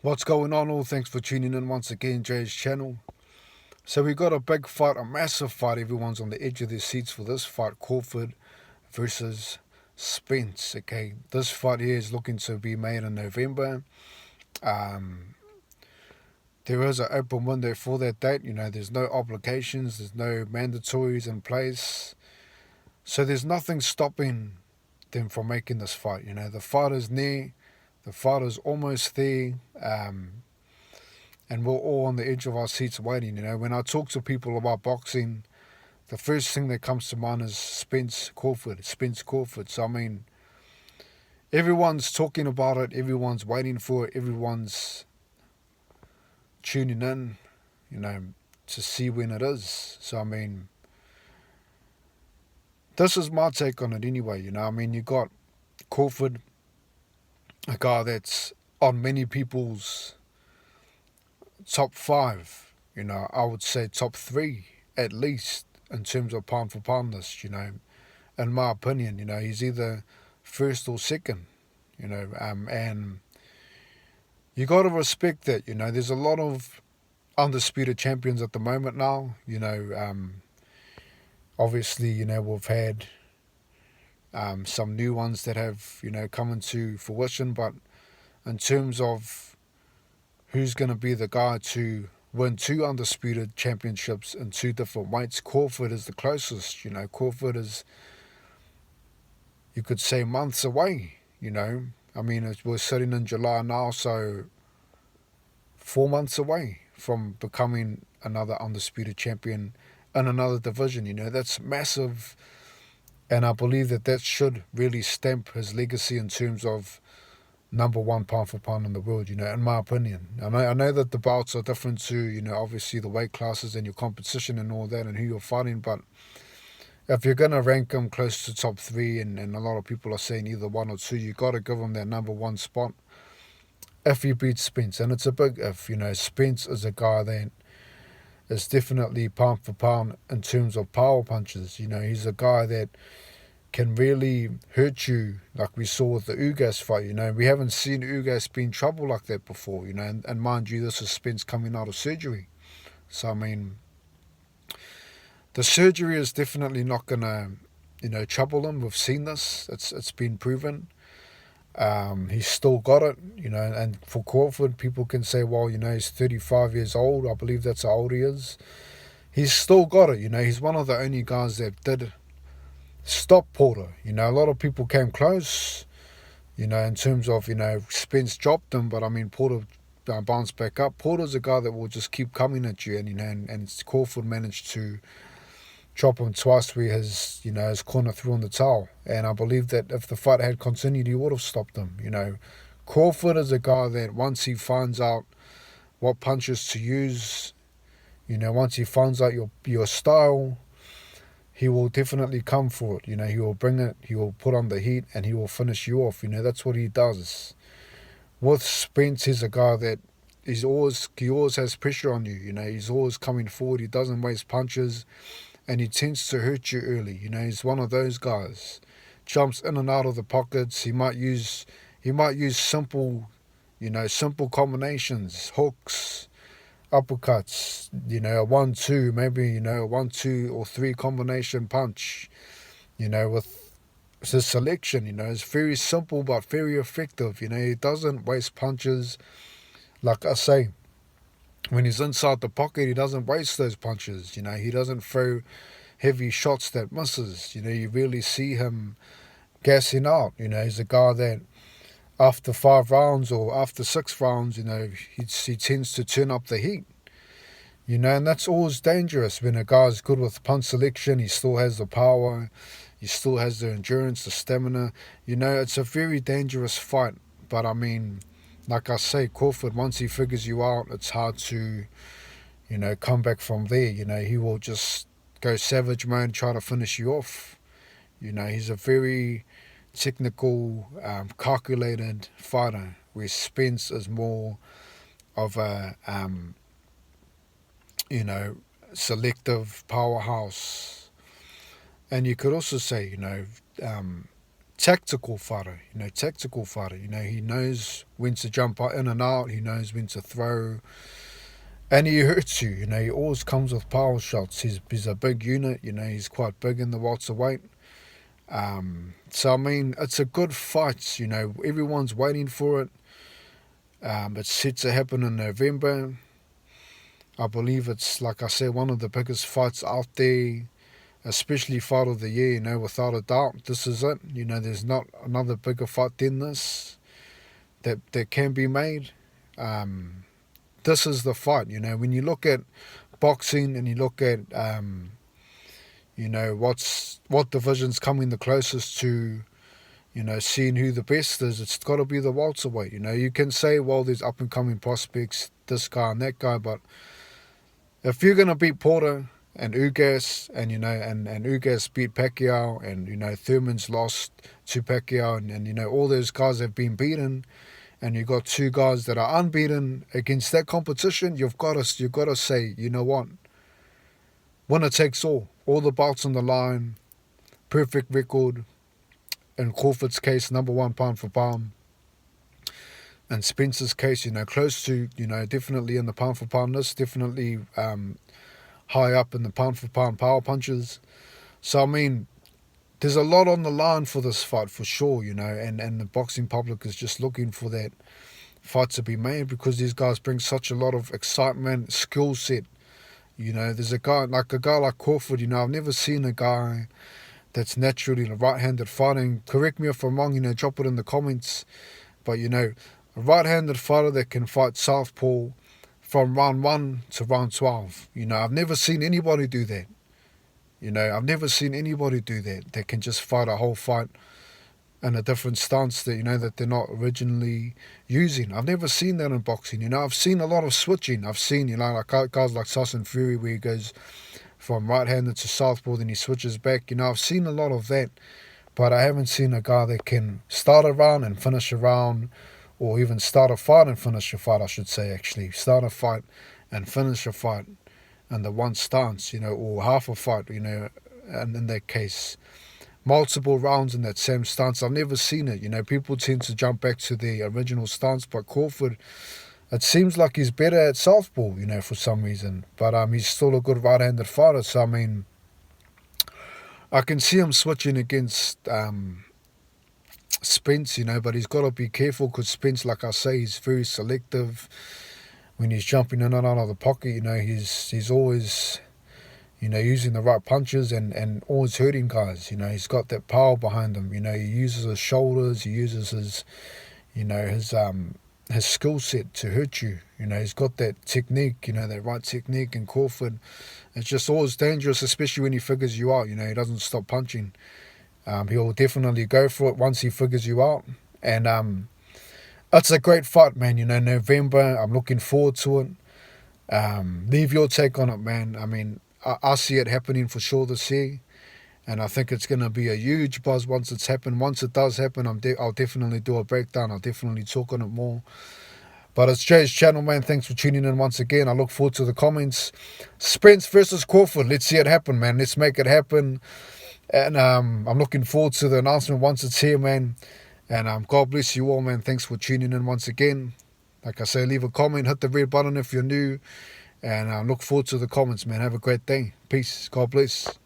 What's going on all? Thanks for tuning in once again, Jay's channel. So we got a big fight, a massive fight. Everyone's on the edge of their seats for this fight. Crawford versus Spence. Okay, this fight here is looking to be made in November. Um, there is an open window for that date. There's no obligations, there's no mandatories in place. So there's nothing stopping them from making this fight. The fight is near, the fight is almost there. And we're all on the edge of our seats waiting. When I talk to people about boxing, the first thing that comes to mind is Spence Crawford. So, everyone's talking about it, everyone's waiting for it, everyone's tuning in, to see when it is. So, this is my take on it anyway. You got Crawford, a guy that's on many people's top five, I would say top three at least in terms of pound for pound list, in my opinion, he's either first or second, and you got to respect that, there's a lot of undisputed champions at the moment now, obviously, we've had some new ones that have, come into fruition, but in terms of who's going to be the guy to win two undisputed championships in two different weights, Crawford is the closest. Crawford is, you could say, months away. We're sitting in July now, so 4 months away from becoming another undisputed champion in another division. That's massive, and I believe that should really stamp his legacy in terms of number one pound for pound in the world, in my opinion. I know that the bouts are different to, obviously the weight classes and your competition and all that and who you're fighting, but if you're going to rank him close to top three, and a lot of people are saying either one or two, you got to give him that number one spot if he beats Spence. And it's a big if. Spence is a guy that is definitely pound for pound in terms of power punches. He's a guy that can really hurt you, like we saw with the Ugas fight. We haven't seen Ugas be in trouble like that before, and mind you, this is Spence coming out of surgery. So, the surgery is definitely not going to, trouble him. We've seen this. It's been proven. He's still got it, and for Crawford, people can say, well, he's 35 years old. I believe that's how old he is. He's still got it, He's one of the only guys that did stop Porter. A lot of people came close, in terms of, Spence dropped him, but Porter bounced back up. Porter's a guy that will just keep coming at you, and Crawford managed to chop him twice where his corner threw on the towel. And I believe that if the fight had continued, he would have stopped him. Crawford is a guy that once he finds out what punches to use, once he finds out your style, he will definitely come for it. He will bring it, he will put on the heat, and he will finish you off. That's what he does. With Spence, he's a guy that he always has pressure on you. He's always coming forward. He doesn't waste punches, and he tends to hurt you early. He's one of those guys. Jumps in and out of the pockets. He might use simple, simple combinations, hooks, uppercuts, a 1-2, maybe, a 1-2 or 3 combination punch, with his selection, it's very simple but very effective. He doesn't waste punches. Like I say, when he's inside the pocket, he doesn't waste those punches. He doesn't throw heavy shots that misses. You really see him gassing out. He's a guy that after 5 rounds or after 6 rounds, he tends to turn up the heat. And that's always dangerous when a guy's good with punch selection. He still has the power, he still has the endurance, the stamina. It's a very dangerous fight. But like I say, Crawford, once he figures you out, it's hard to, come back from there. He will just go savage mode and try to finish you off. He's a very technical, calculated fighter, where Spence is more of a, selective powerhouse. And you could also say, tactical fighter. Tactical fighter. He knows when to jump in and out. He knows when to throw, and he hurts you. He always comes with power shots. He's a big unit. He's quite big in the welterweight. So I mean, it's a good fight. Everyone's waiting for it. It's set to happen in November. I believe it's, like I said, one of the biggest fights out there, especially fight of the year, without a doubt. This is it. There's not another bigger fight than this that can be made. This is the fight. When you look at boxing and you look at, what division's coming the closest to, seeing who the best is, it's got to be the welterweight. You can say, well, there's up-and-coming prospects, this guy and that guy, but if you're going to beat Porter and Ugas, and Ugas beat Pacquiao, and Thurman's lost to Pacquiao, and all those guys have been beaten, and you got two guys that are unbeaten against that competition, you've got to say, you know what, winner takes all the belts on the line, perfect record. In Crawford's case, number one pound for pound. In Spence's case, close to, definitely in the pound for pound list, definitely high up in the pound for pound power punches. So, I mean, there's a lot on the line for this fight for sure, and the boxing public is just looking for that fight to be made because these guys bring such a lot of excitement, skill set. There's a guy like Crawford, I've never seen a guy that's naturally a right-handed fighting. Correct me if I'm wrong, drop it in the comments. But, a right-handed fighter that can fight southpaw from round 1 to round 12. I've never seen anybody do that. I've never seen anybody do that. That can just fight a whole fight in a different stance that, that they're not originally using. I've never seen that in boxing. I've seen a lot of switching. I've seen, like guys like Tyson Fury where he goes from right-handed to southpaw, then he switches back. I've seen a lot of that, but I haven't seen a guy that can start a round and finish a round, or even start a fight and finish a fight, I should say, actually. Start a fight and finish a fight in the one stance, or half a fight, and in that case, multiple rounds in that same stance. I've never seen it. People tend to jump back to the original stance, but Crawford, it seems like he's better at southpaw, for some reason. But he's still a good right-handed fighter. So, I mean, I can see him switching against Spence, but he's got to be careful because Spence, like I say, he's very selective. When he's jumping in and out of the pocket, he's always, using the right punches and always hurting guys. He's got that power behind him. He uses his shoulders, he uses his, his skill set to hurt you. He's got that technique, that right technique. And Crawford, it's just always dangerous, especially when he figures you out. He doesn't stop punching. He'll definitely go for it once he figures you out. And it's a great fight, man. November, I'm looking forward to it. Leave your take on it, man. I mean, I see it happening for sure this year. And I think it's going to be a huge buzz once it's happened. Once it does happen, I'll definitely do a breakdown. I'll definitely talk on it more. But it's Jay's channel, man. Thanks for tuning in once again. I look forward to the comments. Spence versus Crawford. Let's see it happen, man. Let's make it happen. And I'm looking forward to the announcement once it's here, man. And God bless you all, man. Thanks for tuning in once again. Like I say, leave a comment. Hit the red button if you're new. And I look forward to the comments, man. Have a great day. Peace. God bless.